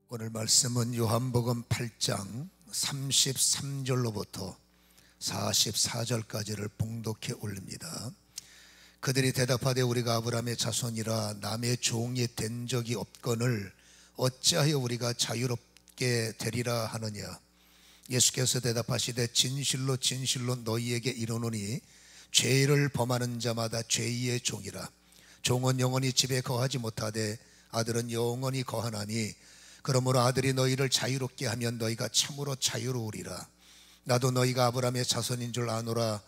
오늘 말씀은 요한복음 8장 33절로부터 44절까지를 봉독해 올립니다. 그들이 대답하되 우리가 아브라함의 자손이라 남의 종이 된 적이 없거늘 어찌하여 우리가 자유롭게 되리라 하느냐. 예수께서 대답하시되 진실로 진실로 너희에게 이르노니 죄를 범하는 자마다 죄의 종이라. 종은 영원히 집에 거하지 못하되 아들은 영원히 거하나니 그러므로 아들이 너희를 자유롭게 하면 너희가 참으로 자유로우리라. 나도 너희가 아브라함의 자손인 줄 아노라.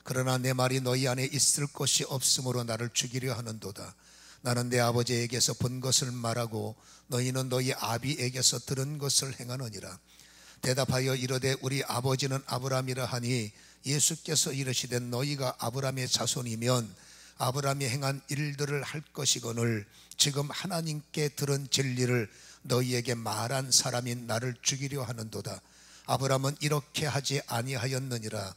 그러나 내 말이 너희 안에 있을 것이 없으므로 나를 죽이려 하는도다. 나는 내 아버지에게서 본 것을 말하고 너희는 너희 아비에게서 들은 것을 행하느니라. 대답하여 이르되 우리 아버지는 아브라함이라 하니 예수께서 이르시되 너희가 아브라함의 자손이면 아브라함이 행한 일들을 할 것이거늘 지금 하나님께 들은 진리를 너희에게 말한 사람이 나를 죽이려 하는도다. 아브라함은 이렇게 하지 아니하였느니라.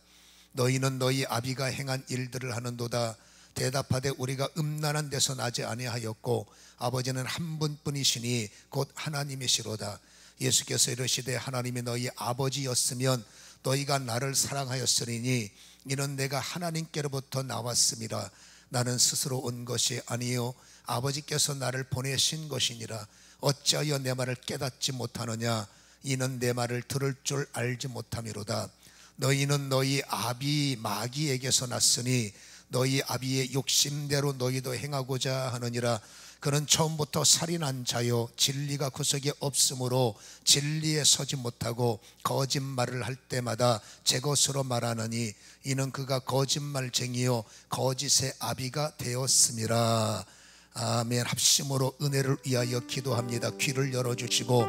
너희는 너희 아비가 행한 일들을 하는도다. 대답하되 우리가 음란한 데서 나지 아니하였고 아버지는 한 분뿐이시니 곧 하나님이시로다. 예수께서 이르시되 하나님이 너희 아버지였으면 너희가 나를 사랑하였으리니 이는 내가 하나님께로부터 나왔음이라. 나는 스스로 온 것이 아니요 아버지께서 나를 보내신 것이니라. 어찌하여 내 말을 깨닫지 못하느냐. 이는 내 말을 들을 줄 알지 못함이로다. 너희는 너희 아비 마귀에게서 났으니 너희 아비의 욕심대로 너희도 행하고자 하느니라. 그는 처음부터 살인한 자요 진리가 구석에 없으므로 진리에 서지 못하고 거짓말을 할 때마다 제 것으로 말하느니 이는 그가 거짓말쟁이요 거짓의 아비가 되었음이라. 아멘. 합심으로 은혜를 위하여 기도합니다. 귀를 열어주시고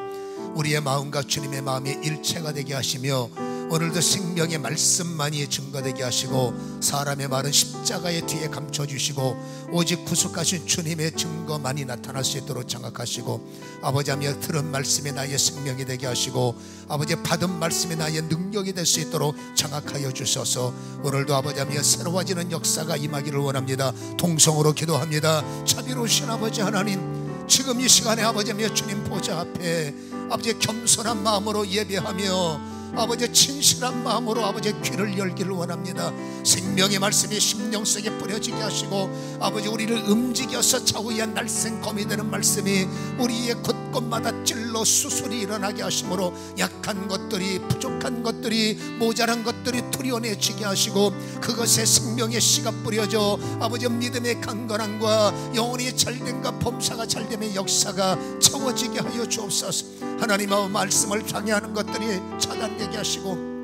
우리의 마음과 주님의 마음이 일체가 되게 하시며 오늘도 생명의 말씀만이 증거되게 하시고 사람의 말은 십자가의 뒤에 감춰주시고 오직 구속하신 주님의 증거만이 나타날 수 있도록 장악하시고 아버지 하며 들은 말씀이 나의 생명이 되게 하시고 아버지 받은 말씀이 나의 능력이 될 수 있도록 장악하여 주셔서 오늘도 아버지 하며 새로워지는 역사가 임하기를 원합니다. 통성으로 기도합니다. 자비로우신 아버지 하나님, 지금 이 시간에 아버지 하며 주님 보좌 앞에 아버지 겸손한 마음으로 예배하며 아버지 진실한 마음으로 아버지 귀를 열기를 원합니다. 생명의 말씀이 심령 속에 뿌려지게 하시고 아버지 우리를 움직여서 좌우에 날쌘검이 되는 말씀이 우리의 곳곳마다 찔러 수술이 일어나게 하심으로 약한 것들이 부족한 것들이 모자란 것들이 투려내지게 하시고 그것에 생명의 씨가 뿌려져 아버지 믿음의 강건함과 영혼이 잘됨과 범사가 잘됨의 역사가 채워지게 하여 주옵소서. 하나님의 말씀을 방해하는 것들이 차단되게 하시고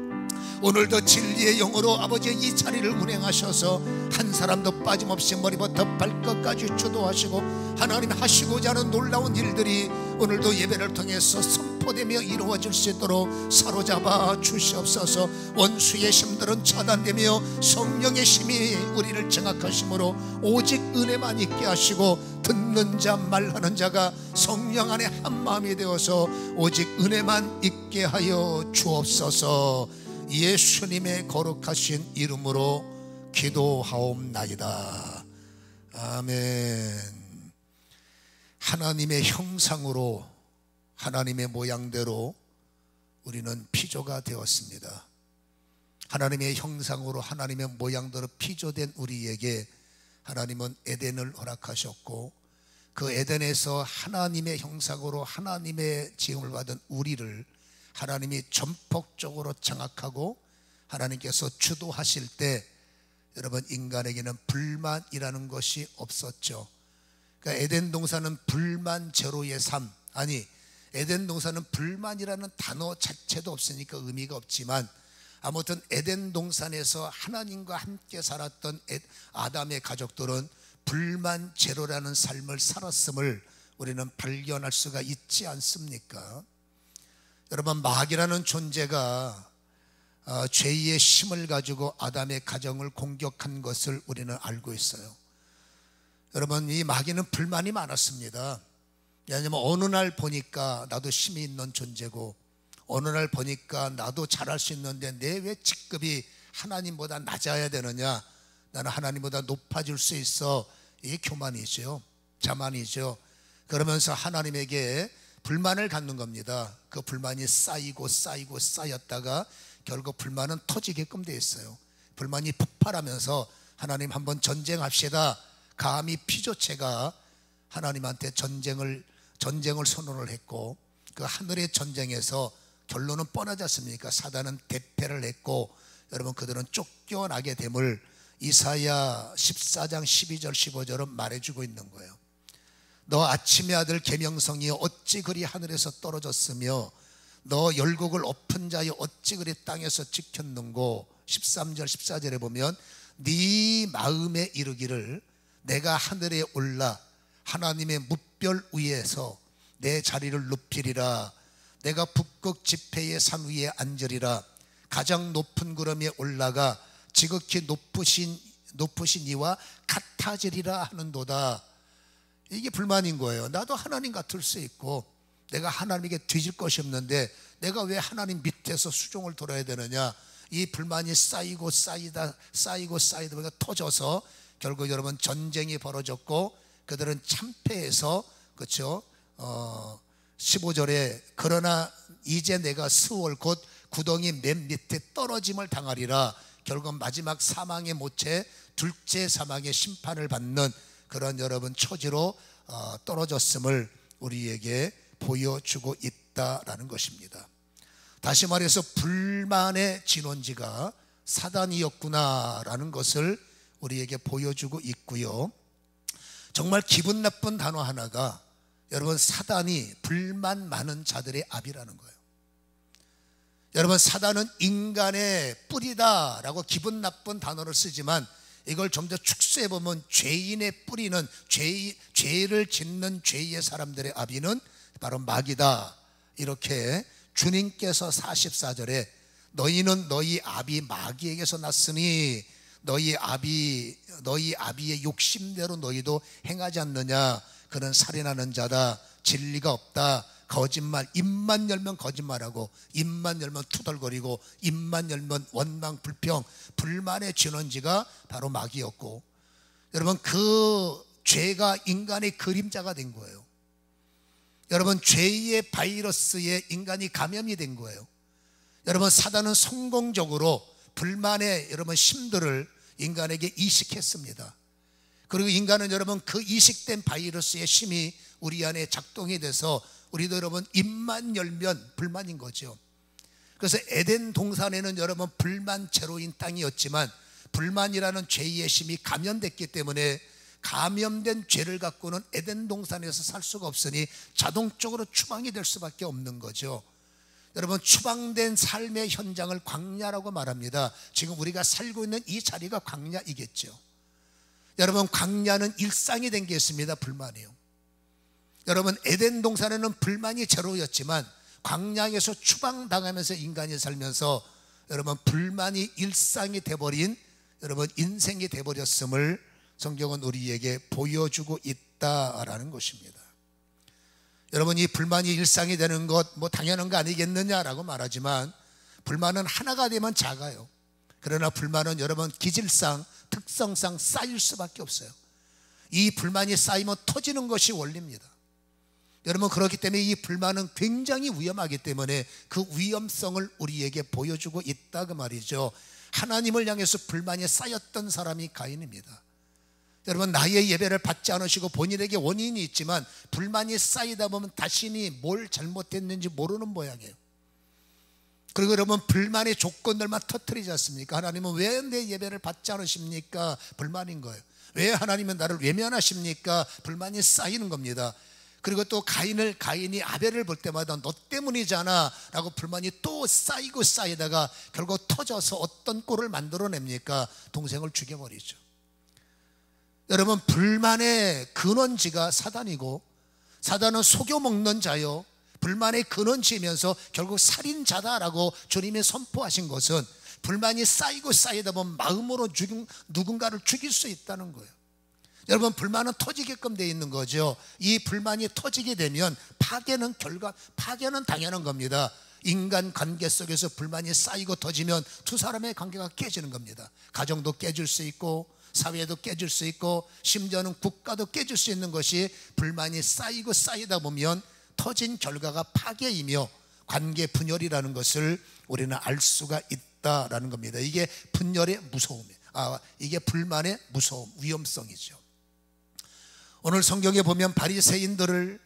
오늘도 진리의 영으로 아버지의 이 자리를 운행하셔서 한 사람도 빠짐없이 머리부터 발끝까지 주도하시고 하나님 하시고자 하는 놀라운 일들이 오늘도 예배를 통해서 선포되며 이루어질 수 있도록 사로잡아 주시옵소서. 원수의 힘들은 차단되며 성령의 힘이 우리를 장악하심으로 오직 은혜만 있게 하시고 듣는 자 말하는 자가 성령 안에 한 마음이 되어서 오직 은혜만 있게 하여 주옵소서. 예수님의 거룩하신 이름으로 기도하옵나이다. 아멘. 하나님의 형상으로 하나님의 모양대로 우리는 피조가 되었습니다. 하나님의 형상으로 하나님의 모양대로 피조된 우리에게 하나님은 에덴을 허락하셨고 그 에덴에서 하나님의 형상으로 하나님의 지음을 받은 우리를 하나님이 전폭적으로 장악하고 하나님께서 주도하실 때 여러분 인간에게는 불만이라는 것이 없었죠. 그러니까 에덴 동산은 불만 제로의 삶, 아니 에덴 동산은 불만이라는 단어 자체도 없으니까 의미가 없지만 아무튼 에덴 동산에서 하나님과 함께 살았던 아담의 가족들은 불만 제로라는 삶을 살았음을 우리는 발견할 수가 있지 않습니까? 여러분 마귀라는 존재가 죄의 힘을 가지고 아담의 가정을 공격한 것을 우리는 알고 있어요. 여러분 이 마귀는 불만이 많았습니다. 왜냐하면 어느 날 보니까 나도 힘이 있는 존재고 어느 날 보니까 나도 잘할 수 있는데 내 왜 직급이 하나님보다 낮아야 되느냐, 나는 하나님보다 높아질 수 있어. 이게 교만이죠, 자만이죠. 그러면서 하나님에게 불만을 갖는 겁니다. 그 불만이 쌓이고 쌓이고 쌓였다가 결국 불만은 터지게끔 돼 있어요. 불만이 폭발하면서 하나님 한번 전쟁합시다. 감히 피조체가 하나님한테 전쟁을 선언을 했고, 그 하늘의 전쟁에서 결론은 뻔하지 않습니까? 사단은 대패를 했고, 여러분 그들은 쫓겨나게 됨을 이사야 14장 12절 15절은 말해주고 있는 거예요. 너 아침의 아들 계명성이여 어찌 그리 하늘에서 떨어졌으며 너 열국을 엎은 자여 어찌 그리 땅에서 찍혔는고. 13절 14절에 보면 네 마음에 이르기를 내가 하늘에 올라 하나님의 뭇별 위에서 내 자리를 높이리라. 내가 북극 지폐의 산 위에 앉으리라. 가장 높은 구름 위에 올라가 지극히 높으신 이와 같아지리라 하는도다. 이게 불만인 거예요. 나도 하나님 같을 수 있고 내가 하나님에게 뒤질 것이 없는데 내가 왜 하나님 밑에서 수종을 돌아야 되느냐. 이 불만이 쌓이고 보니까 터져서 결국 여러분 전쟁이 벌어졌고 그들은 참패해서, 그렇죠? 15절에 그러나 이제 내가 스월 곧 구덩이 맨 밑에 떨어짐을 당하리라. 결국 마지막 사망의 모체, 둘째 사망의 심판을 받는 그런 여러분 처지로 떨어졌음을 우리에게 보여주고 있다라는 것입니다. 다시 말해서 불만의 진원지가 사단이었구나라는 것을 우리에게 보여주고 있고요. 정말 기분 나쁜 단어 하나가 여러분 사단이 불만 많은 자들의 압이라는 거예요. 여러분 사단은 인간의 뿌리다라고 기분 나쁜 단어를 쓰지만 이걸 좀 더 축소해 보면 죄인의 뿌리는 죄를 짓는 죄의 사람들의 아비는 바로 마귀다. 이렇게 주님께서 44절에 너희는 너희 아비 마귀에게서 났으니 너희 아비의 욕심대로 너희도 행하지 않느냐. 그는 살인하는 자다. 진리가 없다. 거짓말, 입만 열면 거짓말하고 입만 열면 투덜거리고 입만 열면 원망 불평, 불만의 진원지가 바로 마귀였고, 여러분 그 죄가 인간의 그림자가 된 거예요. 여러분 죄의 바이러스에 인간이 감염이 된 거예요. 여러분 사단은 성공적으로 불만의 여러분 심들을 인간에게 이식했습니다. 그리고 인간은 여러분 그 이식된 바이러스의 심이 우리 안에 작동이 돼서 우리도 여러분 입만 열면 불만인 거죠. 그래서 에덴 동산에는 여러분 불만 제로인 땅이었지만 불만이라는 죄의 심이 감염됐기 때문에 감염된 죄를 갖고는 에덴 동산에서 살 수가 없으니 자동적으로 추방이 될 수밖에 없는 거죠. 여러분 추방된 삶의 현장을 광야라고 말합니다. 지금 우리가 살고 있는 이 자리가 광야이겠죠. 여러분 광야는 일상이 된 게 있습니다. 불만이요. 여러분 에덴 동산에는 불만이 제로였지만 광야에서 추방당하면서 인간이 살면서 여러분 불만이 일상이 돼버린 여러분 인생이 돼버렸음을 성경은 우리에게 보여주고 있다라는 것입니다. 여러분 이 불만이 일상이 되는 것 뭐 당연한 거 아니겠느냐라고 말하지만 불만은 하나가 되면 작아요. 그러나 불만은 여러분 기질상 특성상 쌓일 수밖에 없어요. 이 불만이 쌓이면 터지는 것이 원리입니다. 여러분 그렇기 때문에 이 불만은 굉장히 위험하기 때문에 그 위험성을 우리에게 보여주고 있다 그 말이죠. 하나님을 향해서 불만이 쌓였던 사람이 가인입니다. 여러분 나의 예배를 받지 않으시고 본인에게 원인이 있지만 불만이 쌓이다 보면 자신이 뭘 잘못했는지 모르는 모양이에요. 그리고 여러분 불만의 조건들만 터뜨리지 않습니까? 하나님은 왜 내 예배를 받지 않으십니까? 불만인 거예요. 왜 하나님은 나를 외면하십니까? 불만이 쌓이는 겁니다. 그리고 또 가인이 아벨을 볼 때마다 너 때문이잖아 라고 불만이 또 쌓이고 쌓이다가 결국 터져서 어떤 꼴을 만들어냅니까? 동생을 죽여버리죠. 여러분 불만의 근원지가 사단이고 사단은 속여먹는 자요 불만의 근원지이면서 결국 살인자다라고 주님이 선포하신 것은 불만이 쌓이고 쌓이다 보면 마음으로 누군가를 죽일 수 있다는 거예요. 여러분 불만은 터지게끔 되어 있는 거죠. 이 불만이 터지게 되면 파괴는 당연한 겁니다. 인간 관계 속에서 불만이 쌓이고 터지면 두 사람의 관계가 깨지는 겁니다. 가정도 깨질 수 있고 사회도 깨질 수 있고 심지어는 국가도 깨질 수 있는 것이 불만이 쌓이고 쌓이다 보면 터진 결과가 파괴이며 관계 분열이라는 것을 우리는 알 수가 있다라는 겁니다. 이게 분열의 무서움이에요. 이게 불만의 무서움, 위험성이죠. 오늘 성경에 보면 바리새인들을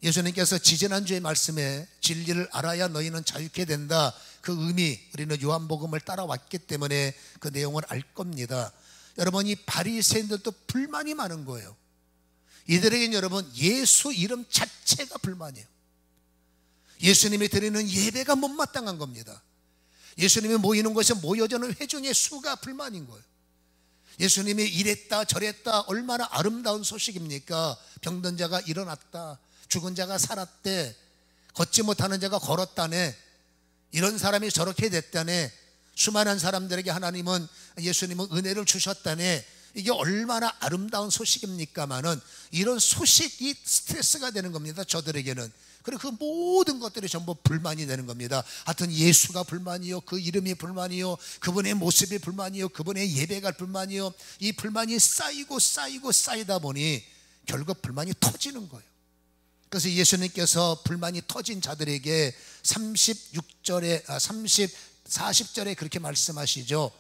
예수님께서 지지난주의 말씀에 진리를 알아야 너희는 자유케 된다, 그 의미, 우리는 요한복음을 따라왔기 때문에 그 내용을 알 겁니다. 여러분, 이 바리새인들도 불만이 많은 거예요. 이들에게는 여러분 예수 이름 자체가 불만이에요. 예수님이 드리는 예배가 못마땅한 겁니다. 예수님이 모이는 곳에 모여지는 회중의 수가 불만인 거예요. 예수님이 이랬다 저랬다, 얼마나 아름다운 소식입니까? 병든 자가 일어났다, 죽은 자가 살았대, 걷지 못하는 자가 걸었다네, 이런 사람이 저렇게 됐다네, 수많은 사람들에게 하나님은, 예수님은 은혜를 주셨다네. 이게 얼마나 아름다운 소식입니까마는 이런 소식이 스트레스가 되는 겁니다, 저들에게는. 그리고 그 모든 것들이 전부 불만이 되는 겁니다. 하여튼 예수가 불만이요, 그 이름이 불만이요, 그분의 모습이 불만이요, 그분의 예배가 불만이요. 이 불만이 쌓이고 쌓이고 쌓이다 보니 결국 불만이 터지는 거예요. 그래서 예수님께서 불만이 터진 자들에게 40절에 그렇게 말씀하시죠.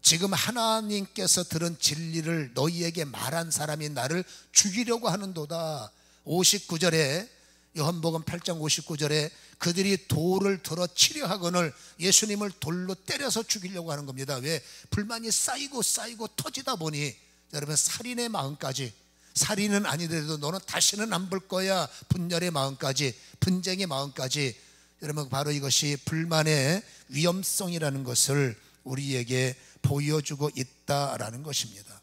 지금 하나님께서 들은 진리를 너희에게 말한 사람이 나를 죽이려고 하는도다. 59절에, 요한복음 8장 59절에 그들이 돌을 들어 치려 하거늘 예수님을 돌로 때려서 죽이려고 하는 겁니다. 왜? 불만이 쌓이고 쌓이고 터지다 보니 여러분 살인의 마음까지, 살인은 아니더라도 너는 다시는 안 볼 거야, 분열의 마음까지, 분쟁의 마음까지, 여러분 바로 이것이 불만의 위험성이라는 것을 우리에게 보여주고 있다라는 것입니다.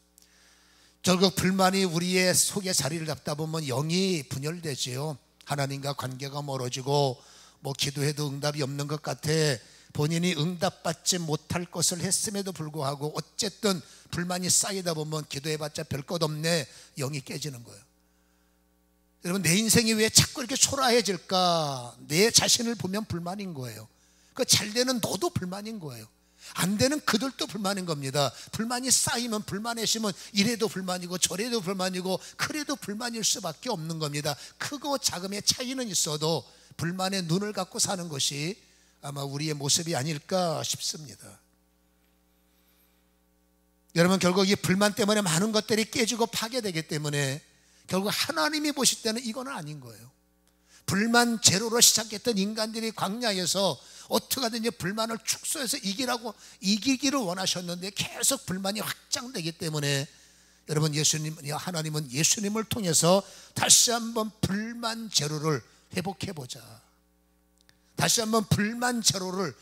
결국 불만이 우리의 속에 자리를 잡다 보면 영이 분열되지요. 하나님과 관계가 멀어지고 기도해도 응답이 없는 것 같아, 본인이 응답받지 못할 것을 했음에도 불구하고 어쨌든 불만이 쌓이다 보면 기도해봤자 별 것 없네, 영이 깨지는 거예요. 여러분, 내 인생이 왜 자꾸 이렇게 초라해질까? 내 자신을 보면 불만인 거예요. 그 잘 되는 너도 불만인 거예요. 안 되는 그들도 불만인 겁니다. 불만이 쌓이면, 불만에 심은 이래도 불만이고 저래도 불만이고 그래도 불만일 수밖에 없는 겁니다. 크고 작음의 차이는 있어도 불만에 눈을 갖고 사는 것이 아마 우리의 모습이 아닐까 싶습니다. 여러분, 결국 이 불만 때문에 많은 것들이 깨지고 파괴되기 때문에 결국 하나님이 보실 때는 이거는 아닌 거예요. 불만 제로로 시작했던 인간들이 광야에서 어떻게 하든지 불만을 축소해서 이기기를 원하셨는데 계속 불만이 확장되기 때문에 여러분, 하나님은 예수님을 통해서 다시 한번 불만 제로를 회복해보자, 다시 한번 불만 제로로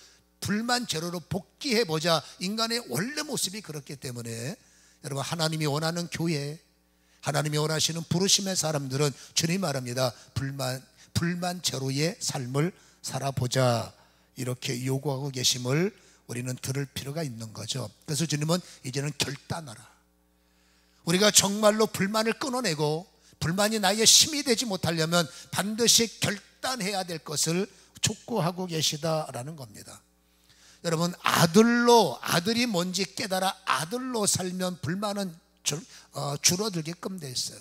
복귀해보자. 인간의 원래 모습이 그렇기 때문에 여러분, 하나님이 원하는 교회, 하나님이 원하시는 부르심의 사람들은 주님 말합니다, 불만 제로의 삶을 살아보자, 이렇게 요구하고 계심을 우리는 들을 필요가 있는 거죠. 그래서 주님은 이제는 결단하라. 우리가 정말로 불만을 끊어내고 불만이 나의 힘이 되지 못하려면 반드시 결단해야 될 것을 촉구하고 계시다라는 겁니다. 여러분, 아들이 뭔지 깨달아 아들로 살면 불만은 줄어들게끔 돼 있어요.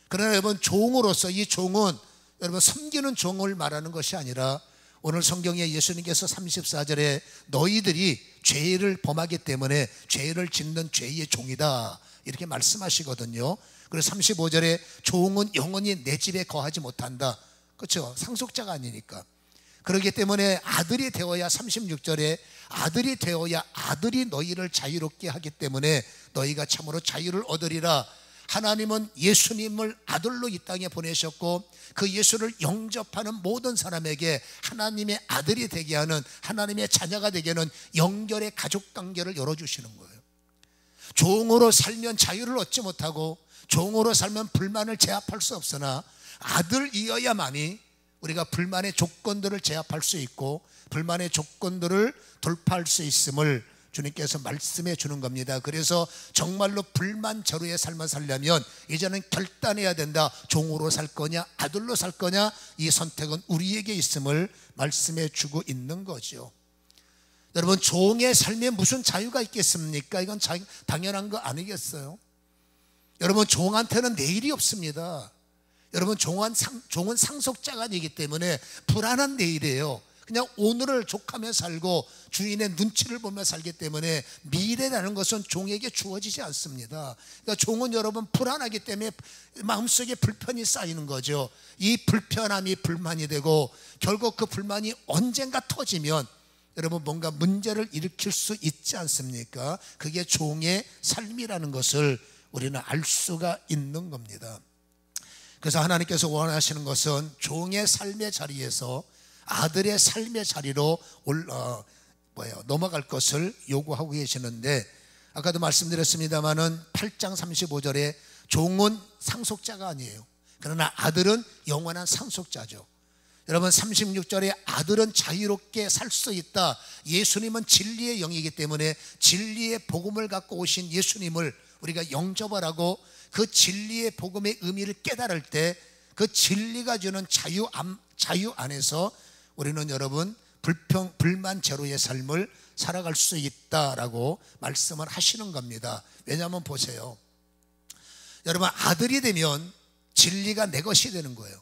그러나 여러분, 종으로서, 이 종은 여러분 섬기는 종을 말하는 것이 아니라 오늘 성경에 예수님께서 34절에 너희들이 죄를 범하기 때문에 죄를 짓는 죄의 종이다, 이렇게 말씀하시거든요. 그리고 35절에 종은 영원히 내 집에 거하지 못한다. 그렇죠? 상속자가 아니니까. 그렇기 때문에 아들이 되어야, 36절에 아들이 되어야 아들이 너희를 자유롭게 하기 때문에 너희가 참으로 자유를 얻으리라. 하나님은 예수님을 아들로 이 땅에 보내셨고 그 예수를 영접하는 모든 사람에게 하나님의 아들이 되게 하는, 하나님의 자녀가 되게 하는 연결의 가족관계를 열어주시는 거예요. 종으로 살면 자유를 얻지 못하고 종으로 살면 불만을 제압할 수 없으나 아들이어야만이 우리가 불만의 조건들을 제압할 수 있고 불만의 조건들을 돌파할 수 있음을 주님께서 말씀해 주는 겁니다. 그래서 정말로 불만 제로의 삶을 살려면 이제는 결단해야 된다. 종으로 살 거냐 아들로 살 거냐, 이 선택은 우리에게 있음을 말씀해 주고 있는 거죠. 여러분, 종의 삶에 무슨 자유가 있겠습니까? 이건 당연한 거 아니겠어요? 여러분, 종한테는 내일이 없습니다. 여러분 종은 상속자가 아니기 때문에 불안한 내일이에요. 그냥 오늘을 족하며 살고 주인의 눈치를 보며 살기 때문에 미래라는 것은 종에게 주어지지 않습니다. 그러니까 종은 여러분 불안하기 때문에 마음속에 불편이 쌓이는 거죠. 이 불편함이 불만이 되고 결국 그 불만이 언젠가 터지면 여러분 뭔가 문제를 일으킬 수 있지 않습니까? 그게 종의 삶이라는 것을 우리는 알 수가 있는 겁니다. 그래서 하나님께서 원하시는 것은 종의 삶의 자리에서 아들의 삶의 자리로 넘어갈 것을 요구하고 계시는데, 아까도 말씀드렸습니다마는 8장 35절에 종은 상속자가 아니에요. 그러나 아들은 영원한 상속자죠. 여러분 36절에 아들은 자유롭게 살 수 있다. 예수님은 진리의 영이기 때문에 진리의 복음을 갖고 오신 예수님을 우리가 영접을 하고 그 진리의 복음의 의미를 깨달을 때 그 진리가 주는 자유 안에서 우리는 여러분 불만 제로의 삶을 살아갈 수 있다라고 말씀을 하시는 겁니다. 왜냐하면 보세요, 여러분 아들이 되면 진리가 내 것이 되는 거예요.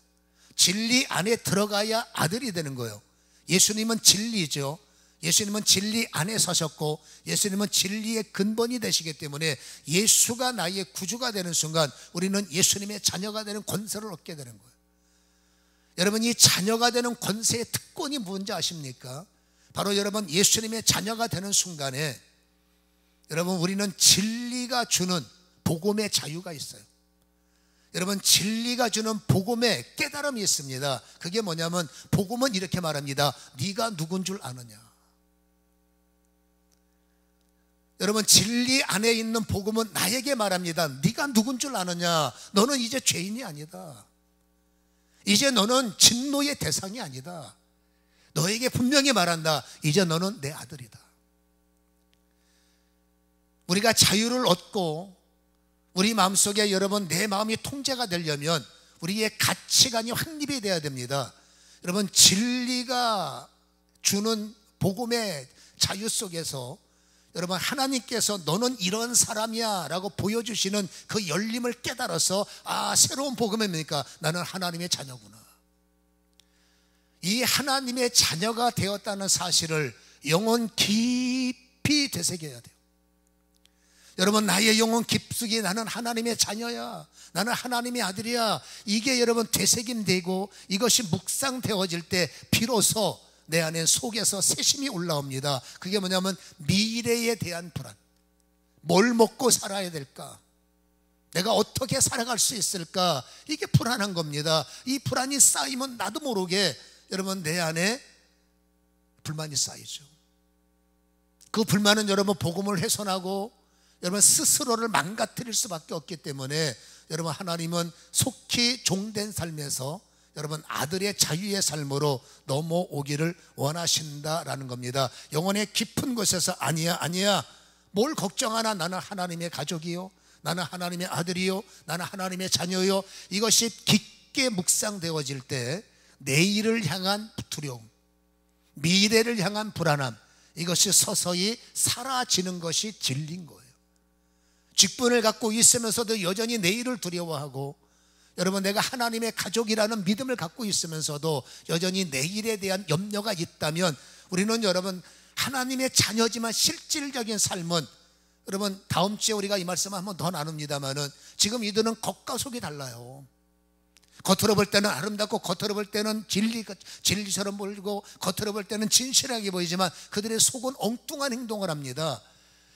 진리 안에 들어가야 아들이 되는 거예요. 예수님은 진리죠. 예수님은 진리 안에 서셨고 예수님은 진리의 근본이 되시기 때문에 예수가 나의 구주가 되는 순간 우리는 예수님의 자녀가 되는 권세를 얻게 되는 거예요. 여러분 이 자녀가 되는 권세의 특권이 뭔지 아십니까? 바로 여러분 예수님의 자녀가 되는 순간에 여러분 우리는 진리가 주는 복음의 자유가 있어요. 여러분 진리가 주는 복음의 깨달음이 있습니다. 그게 뭐냐면 복음은 이렇게 말합니다. 네가 누군 줄 아느냐. 여러분 진리 안에 있는 복음은 나에게 말합니다. 네가 누군 줄 아느냐. 너는 이제 죄인이 아니다. 이제 너는 진노의 대상이 아니다. 너에게 분명히 말한다. 이제 너는 내 아들이다. 우리가 자유를 얻고 우리 마음속에 여러분 내 마음이 통제가 되려면 우리의 가치관이 확립이 돼야 됩니다. 여러분 진리가 주는 복음의 자유 속에서 여러분 하나님께서 너는 이런 사람이야 라고 보여주시는 그 열림을 깨달아서 새로운 복음입니까? 나는 하나님의 자녀구나. 이 하나님의 자녀가 되었다는 사실을 영혼 깊이 되새겨야 돼요. 여러분 나의 영혼 깊숙이 나는 하나님의 자녀야, 나는 하나님의 아들이야, 이게 여러분 되새김되고 이것이 묵상되어질 때 비로소 내 안에 속에서 새심이 올라옵니다. 그게 뭐냐면 미래에 대한 불안. 뭘 먹고 살아야 될까? 내가 어떻게 살아갈 수 있을까? 이게 불안한 겁니다. 이 불안이 쌓이면 나도 모르게 여러분 내 안에 불만이 쌓이죠. 그 불만은 여러분 복음을 훼손하고 여러분 스스로를 망가뜨릴 수밖에 없기 때문에 여러분 하나님은 속히 종된 삶에서 여러분 아들의 자유의 삶으로 넘어오기를 원하신다라는 겁니다. 영혼의 깊은 곳에서 아니야 뭘 걱정하나, 나는 하나님의 가족이요, 나는 하나님의 아들이요, 나는 하나님의 자녀요. 이것이 깊게 묵상되어질 때 내일을 향한 두려움, 미래를 향한 불안함, 이것이 서서히 사라지는 것이 진리인 거예요. 직분을 갖고 있으면서도 여전히 내일을 두려워하고 여러분 내가 하나님의 가족이라는 믿음을 갖고 있으면서도 여전히 내일에 대한 염려가 있다면 우리는 여러분 하나님의 자녀지만 실질적인 삶은 여러분 다음 주에 우리가 이 말씀 한번 더 나눕니다만은 지금 이들은 겉과 속이 달라요. 겉으로 볼 때는 아름답고 겉으로 볼 때는 진리처럼 보이고 겉으로 볼 때는 진실하게 보이지만 그들의 속은 엉뚱한 행동을 합니다.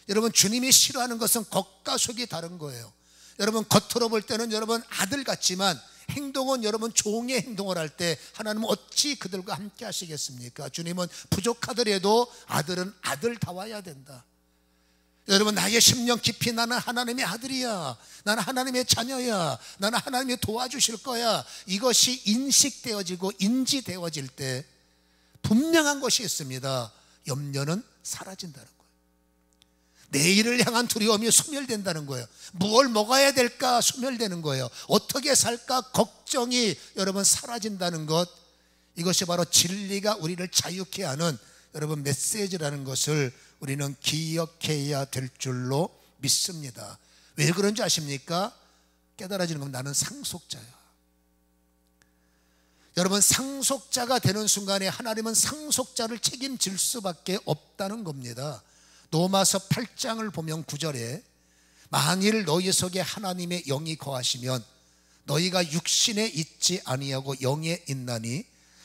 여러분 주님이 싫어하는 것은 겉과 속이 다른 거예요. 여러분 겉으로 볼 때는 여러분 아들 같지만 행동은 여러분 종의 행동을 할 때 하나님은 어찌 그들과 함께 하시겠습니까? 주님은 부족하더라도 아들은 아들다워야 된다. 여러분 나의 심령 깊이 나는 하나님의 아들이야, 나는 하나님의 자녀야, 나는 하나님이 도와주실 거야, 이것이 인식되어지고 인지되어질 때 분명한 것이 있습니다. 염려는 사라진다는 거예요. 내일을 향한 두려움이 소멸된다는 거예요. 무엇을 먹어야 될까 소멸되는 거예요. 어떻게 살까 걱정이 여러분 사라진다는 것, 이것이 바로 진리가 우리를 자유케 하는 여러분 메시지라는 것을 우리는 기억해야 될 줄로 믿습니다. 왜 그런지 아십니까? 깨달아지는 건 나는 상속자야. 여러분, 상속자가 되는 순간에 하나님은 상속자를 책임질 수밖에 없다는 겁니다. 로마서 8장을 보면 9절에 만일 너희 속에 하나님의 영이 거하시면 너희가 육신에 있지 아니하고 영에 있나니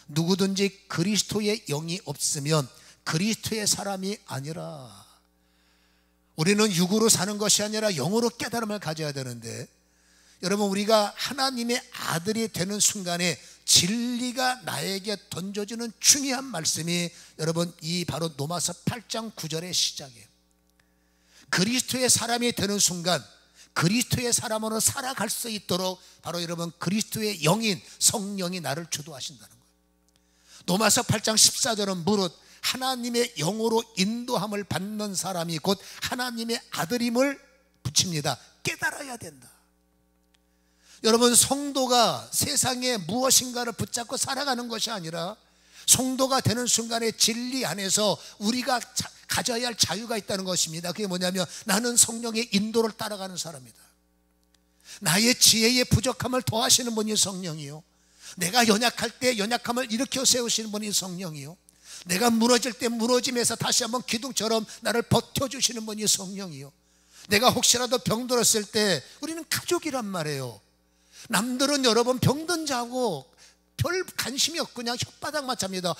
누구든지 그리스도의 영이 없으면 그리스도의 사람이 아니라. 우리는 육으로 사는 것이 아니라 영으로 깨달음을 가져야 되는데, 여러분, 우리가 하나님의 아들이 되는 순간에 진리가 나에게 던져지는 중요한 말씀이 여러분 이 바로 로마서 8장 9절의 시작이에요. 그리스도의 사람이 되는 순간 그리스도의 사람으로 살아갈 수 있도록 바로 여러분 그리스도의 영인 성령이 나를 주도하신다는 거예요. 로마서 8장 14절은 무릇 하나님의 영으로 인도함을 받는 사람이 곧 하나님의 아들임을 붙입니다. 깨달아야 된다. 여러분, 성도가 세상에 무엇인가를 붙잡고 살아가는 것이 아니라 성도가 되는 순간에 진리 안에서 우리가 가져야 할 자유가 있다는 것입니다. 그게 뭐냐면 나는 성령의 인도를 따라가는 사람이다. 나의 지혜의 부족함을 도와주시는 분이 성령이요, 내가 연약할 때 연약함을 일으켜 세우시는 분이 성령이요, 내가 무너질 때 무너짐에서 다시 한번 기둥처럼 나를 버텨주시는 분이 성령이요, 내가 혹시라도 병들었을 때 우리는 가족이란 말이에요. 남들은 여러분 병든 자고 별 관심이 없고 그냥 혓바닥만 잡니다.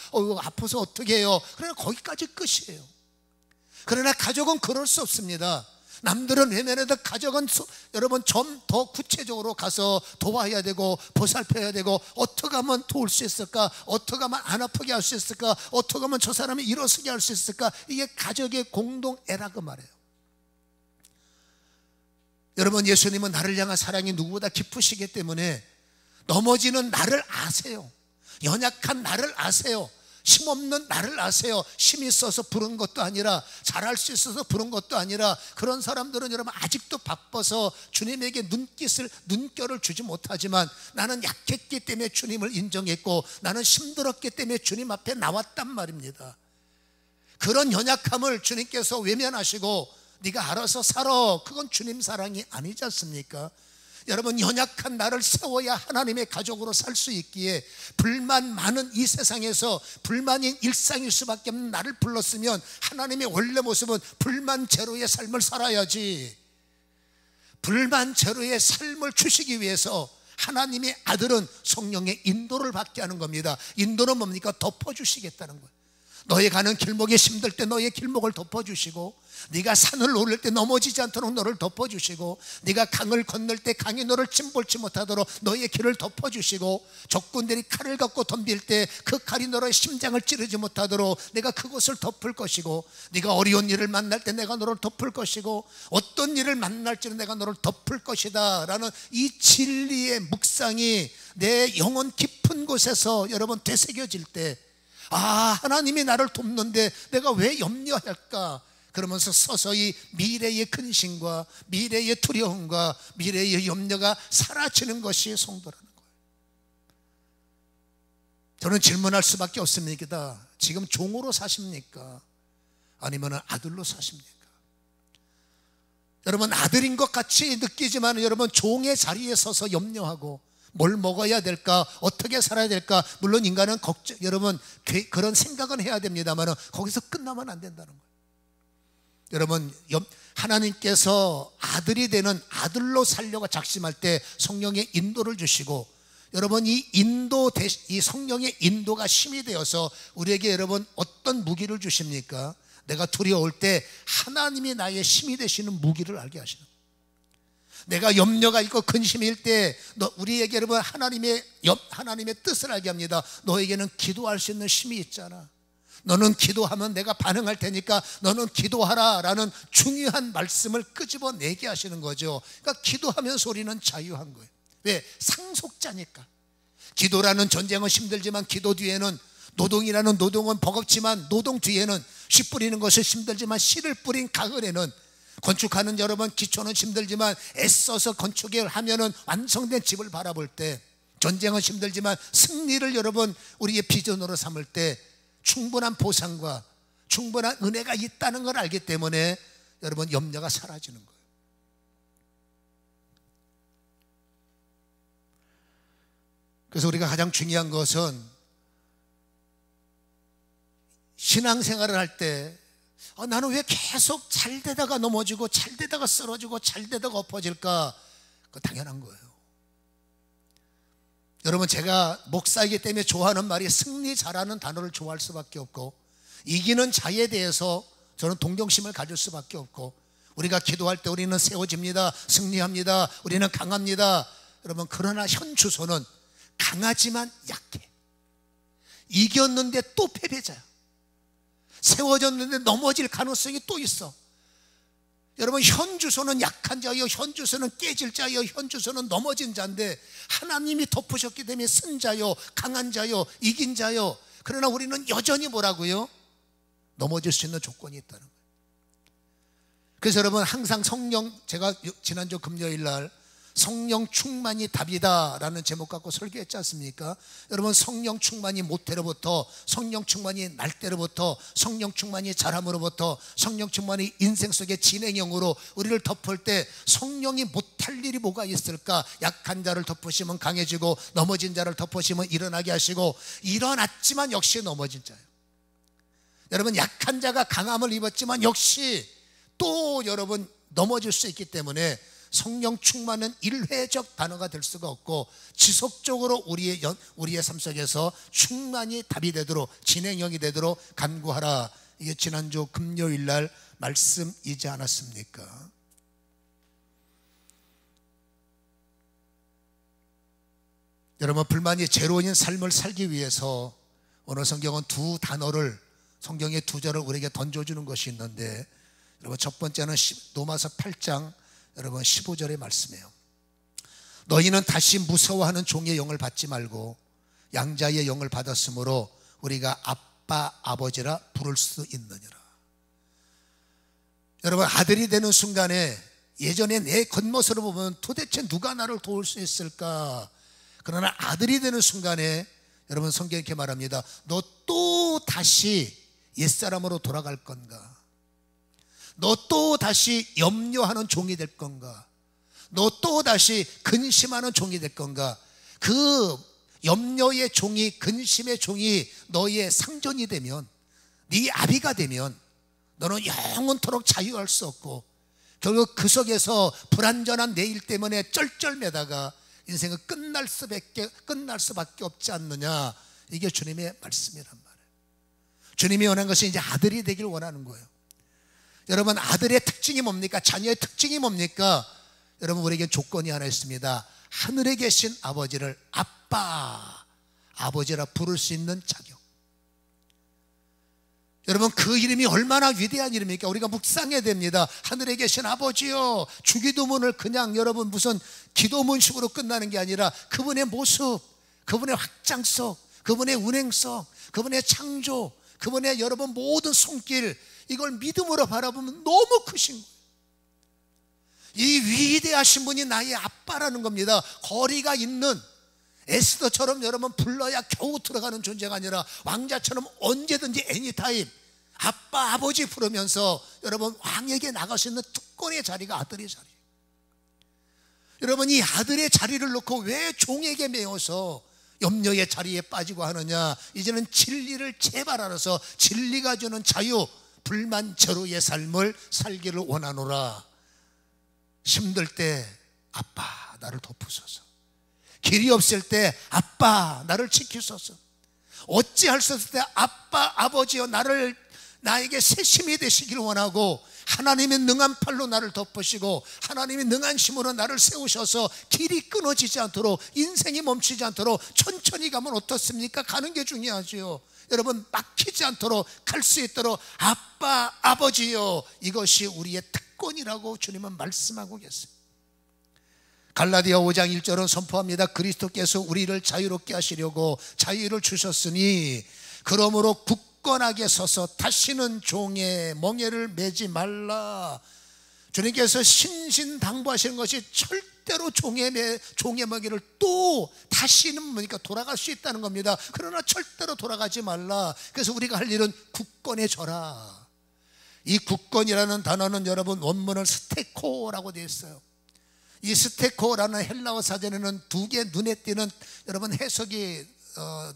아파서 어떻게 해요? 그러나 거기까지 끝이에요. 그러나 가족은 그럴 수 없습니다. 남들은 외면해도 가족은 여러분 좀 더 구체적으로 가서 도와야 되고 보살펴야 되고, 어떻게 하면 도울 수 있을까? 어떻게 하면 안 아프게 할 수 있을까? 어떻게 하면 저 사람이 일어서게 할 수 있을까? 이게 가족의 공동애라고 말해요. 여러분, 예수님은 나를 향한 사랑이 누구보다 깊으시기 때문에 넘어지는 나를 아세요. 연약한 나를 아세요. 힘없는 나를 아세요. 힘이 있어서 부른 것도 아니라 잘할 수 있어서 부른 것도 아니라, 그런 사람들은 여러분 아직도 바빠서 주님에게 눈결을 주지 못하지만, 나는 약했기 때문에 주님을 인정했고 나는 힘들었기 때문에 주님 앞에 나왔단 말입니다. 그런 연약함을 주님께서 외면하시고 네가 알아서 살아, 그건 주님 사랑이 아니지 않습니까? 여러분, 연약한 나를 세워야 하나님의 가족으로 살 수 있기에 불만 많은 이 세상에서 불만인 일상일 수밖에 없는 나를 불렀으면 하나님의 원래 모습은 불만 제로의 삶을 살아야지. 불만 제로의 삶을 주시기 위해서 하나님의 아들은 성령의 인도를 받게 하는 겁니다. 인도는 뭡니까? 덮어주시겠다는 거예요. 너의 가는 길목에 힘들 때 너의 길목을 덮어주시고, 네가 산을 오를 때 넘어지지 않도록 너를 덮어주시고, 네가 강을 건널 때 강이 너를 침몰치 못하도록 너의 길을 덮어주시고, 적군들이 칼을 갖고 덤빌 때 그 칼이 너의 심장을 찌르지 못하도록 내가 그곳을 덮을 것이고, 네가 어려운 일을 만날 때 내가 너를 덮을 것이고, 어떤 일을 만날지는 내가 너를 덮을 것이다 라는 이 진리의 묵상이 내 영혼 깊은 곳에서 여러분 되새겨질 때, 하나님이 나를 돕는데 내가 왜 염려할까? 그러면서 서서히 미래의 근심과 미래의 두려움과 미래의 염려가 사라지는 것이 성도라는 거예요. 저는 질문할 수밖에 없습니다. 지금 종으로 사십니까? 아니면 아들로 사십니까? 여러분, 아들인 것 같이 느끼지만 여러분 종의 자리에 서서 염려하고 뭘 먹어야 될까? 어떻게 살아야 될까? 물론 인간은 여러분 그런 생각은 해야 됩니다만 거기서 끝나면 안 된다는 거예요. 여러분, 하나님께서 아들이 되는 아들로 살려고 작심할 때 성령의 인도를 주시고, 여러분 이 성령의 인도가 힘이 되어서 우리에게 여러분 어떤 무기를 주십니까? 내가 두려울 때 하나님이 나의 힘이 되시는 무기를 알게 하시는 거예요. 내가 염려가 있고 근심일 때 우리에게 여러분 하나님의 뜻을 알게 합니다. 너에게는 기도할 수 있는 힘이 있잖아. 너는 기도하면 내가 반응할 테니까 너는 기도하라 라는 중요한 말씀을 끄집어내게 하시는 거죠. 그러니까 기도하면서 우리는 자유한 거예요. 왜? 상속자니까. 기도라는 전쟁은 힘들지만 기도 뒤에는, 노동이라는 노동은 버겁지만 노동 뒤에는, 씨 뿌리는 것이 힘들지만 씨를 뿌린 가을에는, 건축하는 여러분 기초는 힘들지만 애써서 건축을 하면은 완성된 집을 바라볼 때, 전쟁은 힘들지만 승리를 여러분 우리의 비전으로 삼을 때 충분한 보상과 충분한 은혜가 있다는 걸 알기 때문에 여러분 염려가 사라지는 거예요. 그래서 우리가 가장 중요한 것은 신앙생활을 할 때 나는 왜 계속 잘 되다가 넘어지고 잘 되다가 쓰러지고 잘 되다가 엎어질까? 그거 당연한 거예요. 여러분, 제가 목사이기 때문에 좋아하는 말이 승리 잘하는 단어를 좋아할 수밖에 없고, 이기는 자에 대해서 저는 동정심을 가질 수밖에 없고, 우리가 기도할 때 우리는 세워집니다, 승리합니다, 우리는 강합니다. 여러분, 그러나 현 주소는 강하지만 약해. 이겼는데 또 패배자야. 세워졌는데 넘어질 가능성이 또 있어. 여러분, 현 주소는 약한 자요, 현 주소는 깨질 자요, 현 주소는 넘어진 자인데 하나님이 덮으셨기 때문에 쓴 자요, 강한 자요, 이긴 자요. 그러나 우리는 여전히 뭐라고요? 넘어질 수 있는 조건이 있다는 거예요. 그래서 여러분, 항상 성령, 제가 지난주 금요일 날 성령 충만이 답이다 라는 제목 갖고 설교했지 않습니까? 여러분, 성령 충만이 모태로부터, 성령 충만이 날때로부터, 성령 충만이 자람으로부터, 성령 충만이 인생 속의 진행형으로 우리를 덮을 때 성령이 못할 일이 뭐가 있을까? 약한 자를 덮으시면 강해지고, 넘어진 자를 덮으시면 일어나게 하시고, 일어났지만 역시 넘어진 자예요. 여러분, 약한 자가 강함을 입었지만 역시 또 여러분 넘어질 수 있기 때문에 성령 충만은 일회적 단어가 될 수가 없고, 지속적으로 우리의 삶 속에서 충만이 답이 되도록, 진행형이 되도록 간구하라. 이게 지난주 금요일 날 말씀이지 않았습니까? 여러분, 불만이 제로인 삶을 살기 위해서 오늘 성경은 두 단어를, 성경의 두 절을 우리에게 던져주는 것이 있는데, 여러분, 첫 번째는 로마서 8장 여러분 15절의 말씀이에요. 너희는 다시 무서워하는 종의 영을 받지 말고 양자의 영을 받았으므로 우리가 아빠 아버지라 부를 수 있느니라. 여러분, 아들이 되는 순간에 예전에 내 겉모습을 보면 도대체 누가 나를 도울 수 있을까? 그러나 아들이 되는 순간에 여러분, 성경이 이렇게 말합니다. 너 또 다시 옛사람으로 돌아갈 건가? 너 또 다시 염려하는 종이 될 건가? 너 또 다시 근심하는 종이 될 건가? 그 염려의 종이, 근심의 종이 너의 상전이 되면, 네 아비가 되면 너는 영원토록 자유할 수 없고, 결국 그 속에서 불완전한 내일 때문에 쩔쩔매다가 인생은 끝날 수밖에 없지 않느냐. 이게 주님의 말씀이란 말이에요. 주님이 원하는 것이 이제 아들이 되길 원하는 거예요. 여러분, 아들의 특징이 뭡니까? 자녀의 특징이 뭡니까? 여러분, 우리에게 조건이 하나 있습니다. 하늘에 계신 아버지를 아빠, 아버지라 부를 수 있는 자격. 여러분, 그 이름이 얼마나 위대한 이름입니까? 우리가 묵상해야 됩니다. 하늘에 계신 아버지요. 주기도문을 그냥 여러분 무슨 기도문식으로 끝나는 게 아니라 그분의 모습, 그분의 확장성, 그분의 운행성, 그분의 창조, 그분의 여러분 모든 손길, 이걸 믿음으로 바라보면 너무 크신 거예요. 이 위대하신 분이 나의 아빠라는 겁니다. 거리가 있는 에스더처럼 여러분 불러야 겨우 들어가는 존재가 아니라 왕자처럼 언제든지 애니타임 아빠 아버지 부르면서 여러분 왕에게 나갈 수 있는 특권의 자리가 아들의 자리예요. 여러분, 이 아들의 자리를 놓고 왜 종에게 매어서 염려의 자리에 빠지고 하느냐? 이제는 진리를 제발 알아서 진리가 주는 자유, 불만 제로의 삶을 살기를 원하노라. 힘들 때 아빠 나를 덮으소서. 길이 없을 때 아빠 나를 지키소서. 어찌할 수 없을 때 아빠 아버지여 나에게 새 힘이 되시기를 원하고, 하나님의 능한 팔로 나를 덮으시고 하나님의 능한 힘으로 나를 세우셔서 길이 끊어지지 않도록, 인생이 멈추지 않도록 천천히 가면 어떻습니까? 가는 게 중요하죠. 여러분, 막히지 않도록 갈 수 있도록 아빠 아버지요, 이것이 우리의 특권이라고 주님은 말씀하고 계세요. 갈라디아 5장 1절은 선포합니다. 그리스도께서 우리를 자유롭게 하시려고 자유를 주셨으니 그러므로 굳건하게 서서 다시는 종의 멍에를 매지 말라. 주님께서 신신당부하시는 것이 절대로 종의 멍에를 또 다시는 뭐니까 돌아갈 수 있다는 겁니다. 그러나 절대로 돌아가지 말라. 그래서 우리가 할 일은 굳건해져라. 이 굳건이라는 단어는 여러분 원문은 스테코라고 되어 있어요. 이 스테코라는 헬라어 사전에는 두 개 눈에 띄는 여러분 해석이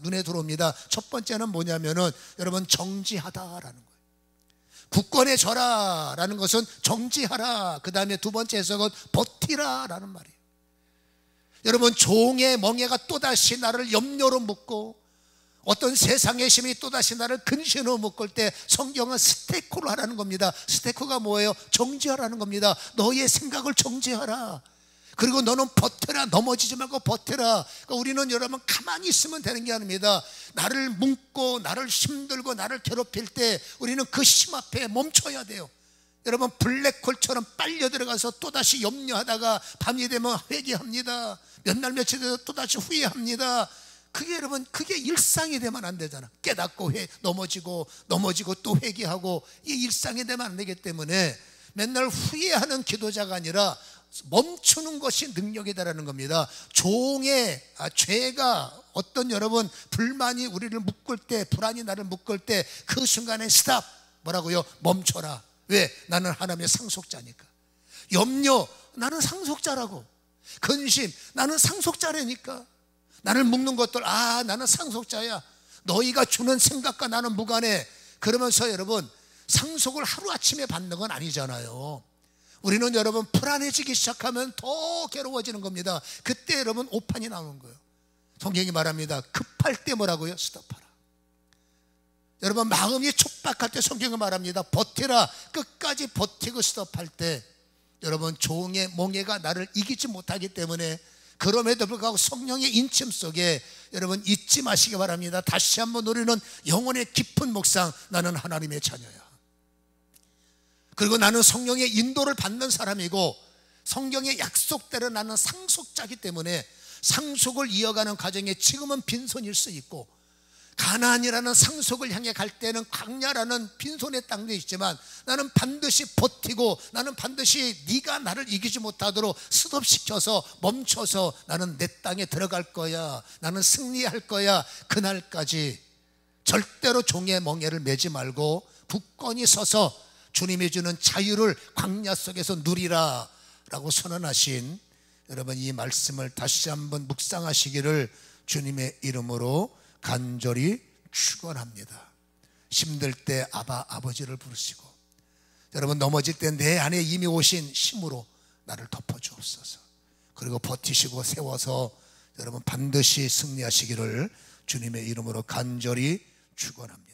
눈에 들어옵니다. 첫 번째는 뭐냐면은 여러분 정지하다라는 거예요. 굳건해 져라라는 것은 정지하라. 그 다음에 두 번째 해석은 버티라라는 말이에요. 여러분 종의 멍에가 또다시 나를 염려로 묶고 어떤 세상의 힘이 또다시 나를 근심으로 묶을 때 성경은 스테코를 하라는 겁니다. 스테코가 뭐예요? 정지하라는 겁니다. 너의 생각을 정지하라. 그리고 너는 버텨라. 넘어지지 말고 버텨라. 그러니까 우리는 여러분 가만히 있으면 되는 게 아닙니다. 나를 묶고 나를 힘들고 나를 괴롭힐 때 우리는 그 힘 앞에 멈춰야 돼요. 여러분 블랙홀처럼 빨려 들어가서 또다시 염려하다가 밤이 되면 회개합니다. 몇 날 며칠 돼서 또다시 후회합니다. 그게 여러분 그게 일상이 되면 안 되잖아. 깨닫고 넘어지고 또 회개하고 이게 일상이 되면 안 되기 때문에 맨날 후회하는 기도자가 아니라 멈추는 것이 능력이다라는 겁니다. 종의 죄가 어떤 여러분 불만이 우리를 묶을 때, 불안이 나를 묶을 때 그 순간에 스탑, 뭐라고요? 멈춰라. 왜? 나는 하나님의 상속자니까. 염려, 나는 상속자라고. 근심, 나는 상속자라니까. 나를 묶는 것들, 나는 상속자야. 너희가 주는 생각과 나는 무관해. 그러면서 여러분 상속을 하루아침에 받는 건 아니잖아요. 우리는 여러분 불안해지기 시작하면 더 괴로워지는 겁니다. 그때 여러분 오판이 나오는 거예요. 성경이 말합니다. 급할 때 뭐라고요? 스톱하라. 여러분 마음이 촉박할 때 성경이 말합니다. 버티라. 끝까지 버티고 스톱할 때 여러분 종의 멍에가 나를 이기지 못하기 때문에 그럼에도 불구하고 성령의 인침 속에 여러분 잊지 마시기 바랍니다. 다시 한번 우리는 영혼의 깊은 묵상, 나는 하나님의 자녀야. 그리고 나는 성령의 인도를 받는 사람이고 성경의 약속대로 나는 상속자이기 때문에 상속을 이어가는 과정에 지금은 빈손일 수 있고 가나안이라는 상속을 향해 갈 때는 광야라는 빈손의 땅도 있지만 나는 반드시 버티고 나는 반드시 네가 나를 이기지 못하도록 스톱시켜서 멈춰서 나는 내 땅에 들어갈 거야. 나는 승리할 거야. 그날까지 절대로 종의 멍에를 매지 말고 굳건히 서서 주님이 주는 자유를 광야 속에서 누리라 라고 선언하신 여러분 이 말씀을 다시 한번 묵상하시기를 주님의 이름으로 간절히 축원합니다. 힘들 때 아버지를 부르시고 여러분 넘어질 때 내 안에 이미 오신 힘으로 나를 덮어주옵소서. 그리고 버티시고 세워서 여러분 반드시 승리하시기를 주님의 이름으로 간절히 축원합니다.